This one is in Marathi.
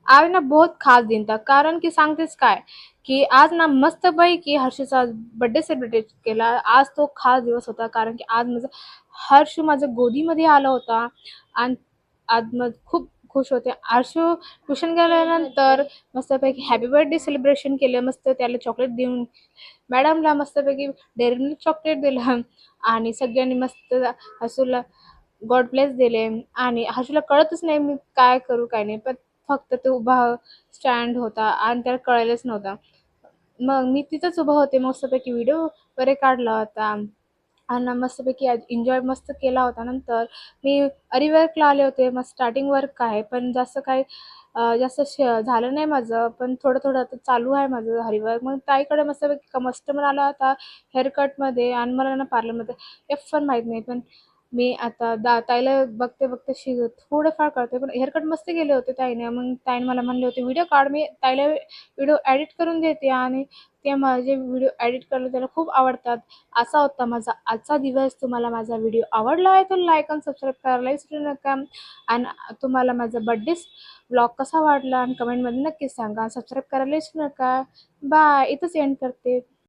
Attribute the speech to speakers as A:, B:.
A: आज ना बहुत खास दिन था, कारण की सांगतेच काय की आज ना मस्तपैकी हर्षचा बर्थडे सेलिब्रेट केला. आज तो खास दिवस होता, कारण की आज माझा हर्ष माझ्या गोदीमध्ये आला होता आणि आज मग खूप खुश होते. हर्ष ट्युशन गेल्यानंतर मस्तपैकी हॅपी बर्थडे सेलिब्रेशन केलं. मस्त त्याला चॉकलेट देऊन मॅडमला मस्तपैकी डेअरी मिल्क चॉकलेट दिलं आणि सगळ्यांनी मस्त हर्षूला गॉड ब्लेस दिले. आणि हर्षूला कळतच नाही मी काय करू काय नाही, पण फक्त तो उभा स्टँड होता आणि त्याला कळलेच नव्हतं. मग मी तिथंच उभं होते, मस्तपैकी व्हिडिओ वगैरे काढला होता आणि मस्तपैकी एन्जॉय मस्त केला होता. नंतर मी वर्कला आले होते. मग स्टार्टिंग वर्क आहे, पण जास्त काही जास्त झालं नाही माझं, पण थोडं आता चालू आहे माझं हरिवर्क. मग ताईकडे मस्तपैकी कस्टमर आला होता हेअरकटमध्ये आणि मला ना पार्लरमध्ये पण माहीत नाही. पण मी आता ताईला बघते थोडंफार कळते, पण हेअरकट मस्त गेले होते ताईने. मग ताईने मला म्हणले होते व्हिडिओ काढ. मी ताईला व्हिडिओ एडिट करून देते आणि ते माझे व्हिडिओ एडिट करायला त्याला खूप आवडतात. असा होता माझा आजचा दिवस. तुम्हाला माझा व्हिडिओ आवडला आहे तर लाईक आणि सबस्क्राईब करायला विसरू नका. आणि तुम्हाला माझा बर्थडे ब्लॉग कसा वाटला आणि कमेंटमध्ये नक्कीच सांगा. सबस्क्राईब करायला विसरू नका. बाय. इथंच एंड करते.